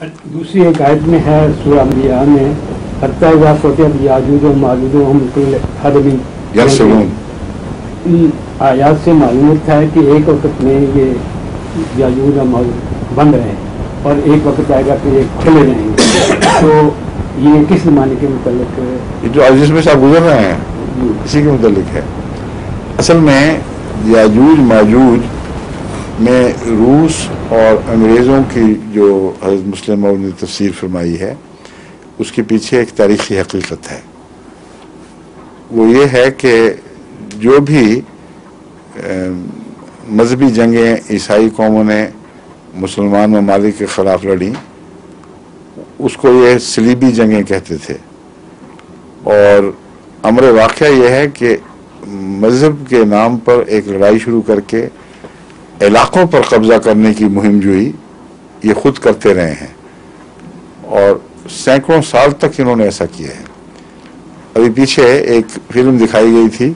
دوسری ایک آیت میں ہے سورہ انبیاء میں حتیٰ اذا فتحت یاجوج و ماجوج ہم کل حدب یرسلون. ان آیات سے معلوم ہوتا ہے کہ ایک وقت میں یہ یاجوج و ماجوج بند رہے ہیں اور ایک وقت آئے گا کہ یہ کھلے رہیں گے. تو یہ کس زمانے کے متعلق ہے؟ یہ جو جس میں سے آپ گزر رہے ہیں اسی کے متعلق ہے. اصل میں یاجوج ماجوج میں روس اور انگریزوں کی جو حضرت مسلم موعود نے تفسیر فرمائی ہے اس کے پیچھے ایک تاریخی حقیقت ہے. وہ یہ ہے کہ جو بھی مذہبی جنگیں عیسائی قوموں نے مسلمان ممالک کے خلاف لڑیں اس کو یہ صلیبی جنگیں کہتے تھے. اور امر واقعہ یہ ہے کہ مذہب کے نام پر ایک لڑائی شروع کر کے علاقوں پر قبضہ کرنے کی مہم جوئی یہ خود کرتے رہے ہیں اور سینکڑوں سال تک انہوں نے ایسا کیا ہے. ابھی پیچھے ایک فلم دکھائی گئی تھی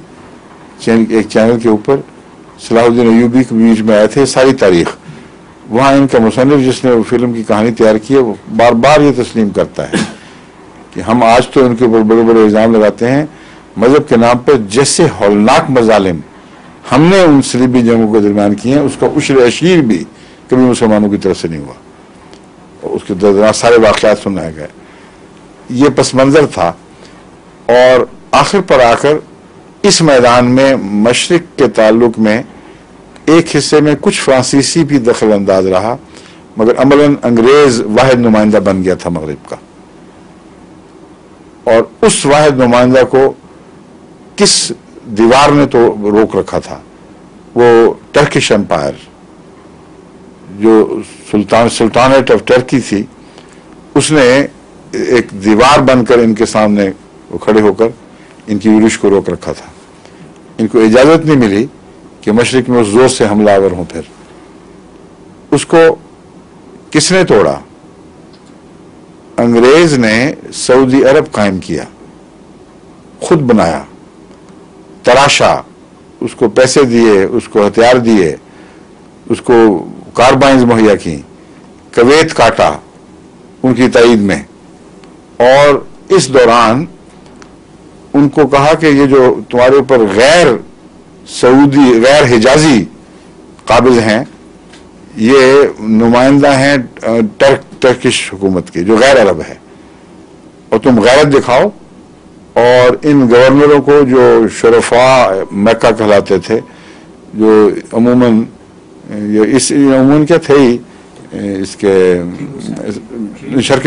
ایک چینل کے اوپر، صلاح الدین ایوبی کے بیچ میں آئے تھے ساری تاریخ. وہاں ان کا مصنف جس نے وہ فلم کی کہانی تیار کی ہے وہ بار بار یہ تسلیم کرتا ہے کہ ہم آج تو ان کے اوپر بڑے بڑے الزام لگاتے ہیں مذہب کے نام پہ جیسے ہولناک مظالم ہم نے ان صلیبی جنگوں کے درمیان کیے ہیں اس کا عشر اشیر بھی کبھی مسلمانوں کی طرف سے نہیں ہوا. اور اس کے دردناک سارے واقعات سنائے گئے. یہ پس منظر تھا اور آخر پر آ کر اس میدان میں مشرق کے تعلق میں ایک حصے میں کچھ فرانسیسی بھی دخل انداز رہا مگر عملاً انگریز واحد نمائندہ بن گیا تھا مغرب کا. اور اس واحد نمائندہ کو کس دیوار نے تو روک رکھا تھا، وہ ٹرکش امپائر جو سلطانیٹ آف ٹرکی تھی اس نے ایک دیوار بن کر ان کے سامنے وہ کھڑے ہو کر ان کی یورش کو روک رکھا تھا. ان کو اجازت نہیں ملی کہ مشرق میں اس زور سے حملہ آور ہوں. پھر اس کو کس نے توڑا؟ انگریز نے سعودی عرب قائم کیا، خود بنایا، تراشا، اس کو پیسے دیے، اس کو ہتھیار دیے، اس کو کاربائنز مہیا کی، کویت کاٹا ان کی تائید میں. اور اس دوران ان کو کہا کہ یہ جو تمہارے اوپر غیر سعودی غیر حجازی قابض ہیں یہ نمائندہ ہیں ٹرکش حکومت کے جو غیر عرب ہے اور تم غیرت دکھاؤ. اور ان گورنروں کو جو شرفاء مکہ کہلاتے تھے جو عموماً عموماً کیا تھے ہی اس کے شرق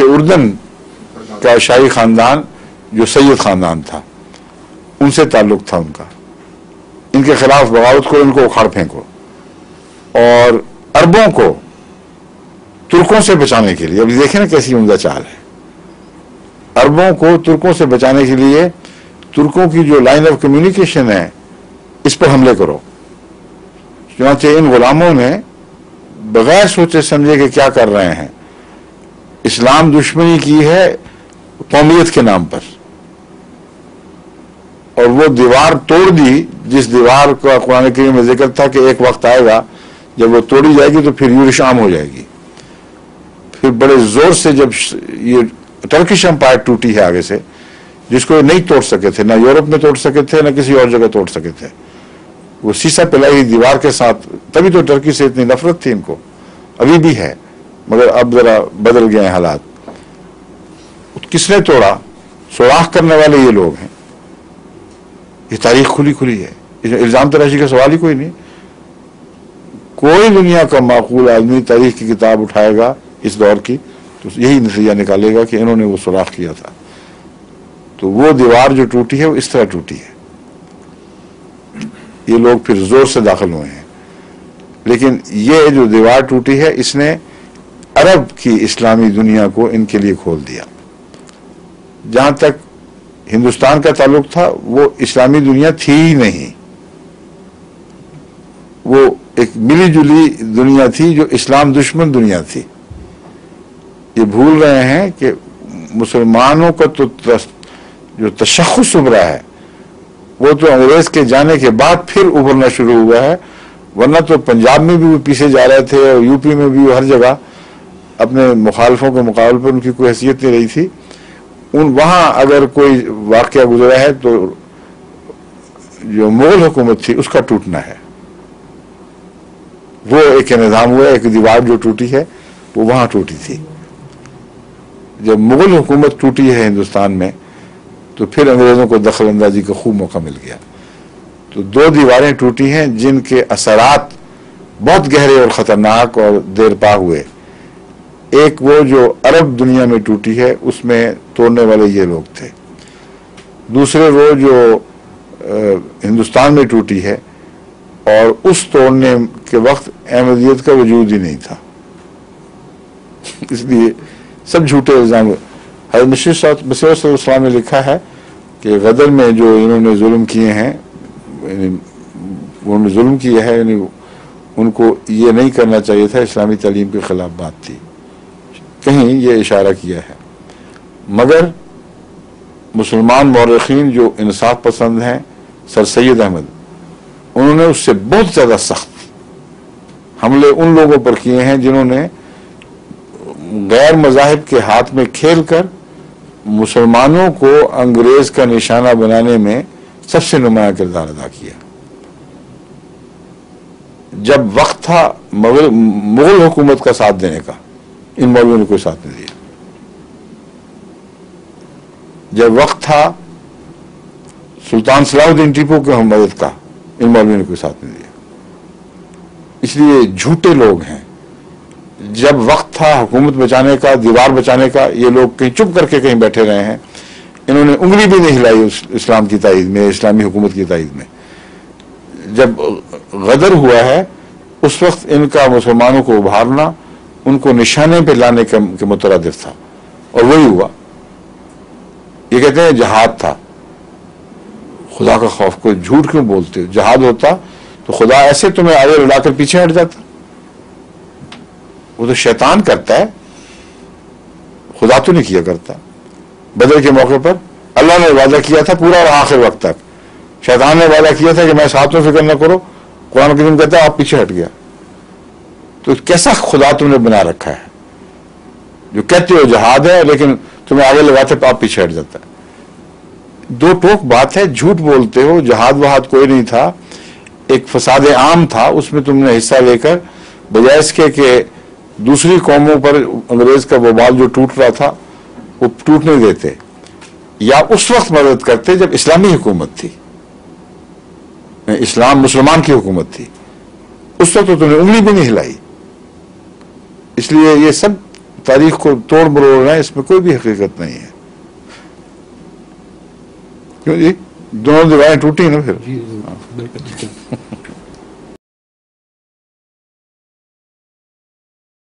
اردن کا شاہی خاندان جو سید خاندان تھا ان سے تعلق تھا ان کا، ان کے خلاف بغاوت کو، ان کو اکھاڑ پھینکو. اور عربوں کو ترکوں سے بچانے کے لیے، ابھی دیکھیں نا کیسی عمدہ چال ہے، عربوں کو ترکوں سے بچانے کے لیے ترکوں کی جو لائن آف کمیونیکیشن ہے اس پر حملے کرو. چنانچہ ان غلاموں نے بغیر سوچے سمجھے کہ کیا کر رہے ہیں اسلام دشمنی کی ہے قومیت کے نام پر، اور وہ دیوار توڑ دی جس دیوار کا قرآن کریم میں ذکر تھا کہ ایک وقت آئے گا جب وہ توڑی جائے گی تو پھر یورش عام ہو جائے گی. پھر بڑے زور سے جب یہ ٹرکش امپائر ٹوٹی ہے آگے سے جس کو نہیں توڑ سکے تھے، نہ یورپ میں توڑ سکے تھے نہ کسی اور جگہ توڑ سکے تھے، وہ سیسا پلائی دیوار کے ساتھ. تبھی تو ٹرکی سے اتنی نفرت تھی ان کو، ابھی بھی ہے مگر اب ذرا بدل گئے ہیں حالات. کس نے توڑا؟ سوراخ کرنے والے یہ لوگ ہیں. یہ تاریخ کھلی ہے، الزام تراشی کا سوال ہی کوئی نہیں. کوئی دنیا کا معقول آدمی تاریخ کی کتاب اٹھائے گا اس دور کی تو یہی نتیجہ نکالے گا کہ انہوں نے وہ سوراخ کیا تھا. تو وہ دیوار جو ٹوٹی ہے وہ اس طرح ٹوٹی ہے. یہ لوگ پھر زور سے داخل ہوئے ہیں، لیکن یہ جو دیوار ٹوٹی ہے اس نے عرب کی اسلامی دنیا کو ان کے لیے کھول دیا. جہاں تک ہندوستان کا تعلق تھا وہ اسلامی دنیا تھی ہی نہیں، وہ ایک ملی جلی دنیا تھی جو اسلام دشمن دنیا تھی. یہ بھول رہے ہیں کہ مسلمانوں کا تو جو تشخص ابھرا ہے وہ تو انگریز کے جانے کے بعد پھر ابھرنا شروع ہوا ہے، ورنہ تو پنجاب میں بھی وہ پیچھے جا رہے تھے اور یو پی میں بھی ہر جگہ اپنے مخالفوں کے مقابلے پر ان کی کوئی حیثیت نہیں رہی تھی. وہاں اگر کوئی واقعہ گزرا ہے تو جو مغل حکومت تھی اس کا ٹوٹنا ہے. وہ ایک نظام ہوا, ایک دیوار جو ٹوٹی ہے وہ وہاں ٹوٹی تھی. جب مغل حکومت ٹوٹی ہے ہندوستان میں تو پھر انگریزوں کو دخل اندازی کا خوب موقع مل گیا. تو 2 دیواریں ٹوٹی ہیں جن کے اثرات بہت گہرے اور خطرناک اور دیر پا ہوئے. ایک وہ جو عرب دنیا میں ٹوٹی ہے اس میں توڑنے والے یہ لوگ تھے. دوسرے وہ جو ہندوستان میں ٹوٹی ہے اور اس توڑنے کے وقت احمدیت کا وجود ہی نہیں تھا. اس لیے سب جھوٹے الزام. حضرت مسیح صلی اللہ علیہ وسلم نے لکھا ہے کہ غدر میں جو انہوں نے ظلم کیے ہیں, انہوں نے ظلم کیا ہے, یعنی ان کو یہ نہیں کرنا چاہیے تھا, اسلامی تعلیم کے خلاف بات تھی. کہیں یہ اشارہ کیا ہے. مگر مسلمان مورخین جو انصاف پسند ہیں, سر سید احمد, انہوں نے اس سے بہت زیادہ سخت حملے ان لوگوں پر کیے ہیں جنہوں نے غیر مذاہب کے ہاتھ میں کھیل کر مسلمانوں کو انگریز کا نشانہ بنانے میں سب سے نمایاں کردار ادا کیا. جب وقت تھا مغل حکومت کا ساتھ دینے کا, ان مولویوں نے کوئی ساتھ نہیں دیا. جب وقت تھا سلطان صلاح الدین ٹیپو کی مدد کا, ان مولویوں نے کوئی ساتھ نہیں دیا. اس لیے جھوٹے لوگ ہیں. جب وقت تھا حکومت بچانے کا, دیوار بچانے کا, یہ لوگ کہیں چپ کر کے کہیں بیٹھے رہے ہیں. انہوں نے انگلی بھی نہیں ہلائی اسلام کی تائید میں, اسلامی حکومت کی تائید میں. جب غدر ہوا ہے اس وقت ان کا مسلمانوں کو ابھارنا, ان کو نشانے پہ لانے کے مترادف تھا, اور وہی ہوا. یہ کہتے ہیں جہاد تھا. خدا کا خوف, کوئی جھوٹ کیوں بولتے ہو؟ جہاد ہوتا تو خدا ایسے تمہیں آگے لڑا کر پیچھے ہٹ جاتا. وہ تو شیطان کرتا ہے, خدا تو نہیں کیا کرتا. بدر کے موقع پر اللہ نے وعدہ کیا تھا پورا اور آخر وقت تک. شیطان نے وعدہ کیا تھا کہ میں ساتھ میں فکر نہ کرو. قرآن کریم کہتا ہے آپ پیچھے ہٹ گیا. تو کیسا خدا تم نے بنا رکھا ہے جو کہتے ہو جہاد ہے لیکن تمہیں آگے لگاتے آپ پیچھے ہٹ جاتا ہے. 2 ٹوک بات ہے, جھوٹ بولتے ہو. جہاد وہاد کوئی نہیں تھا, ایک فساد عام تھا, اس میں تم نے حصہ لے کر بجائے اس کے کہ دوسری قوموں پر انگریز کا وبال جو ٹوٹ رہا تھا وہ ٹوٹنے دیتے, یا اس وقت مدد کرتے جب اسلامی حکومت تھی, اسلام مسلمان کی حکومت تھی. اس وقت تو تم نے انگلی بھی نہیں ہلائی. اس لیے یہ سب تاریخ کو توڑ مروڑ رہے ہیں, اس میں کوئی بھی حقیقت نہیں ہے. کیوں جی؟ دونوں دیواریں ٹوٹی نا پھر.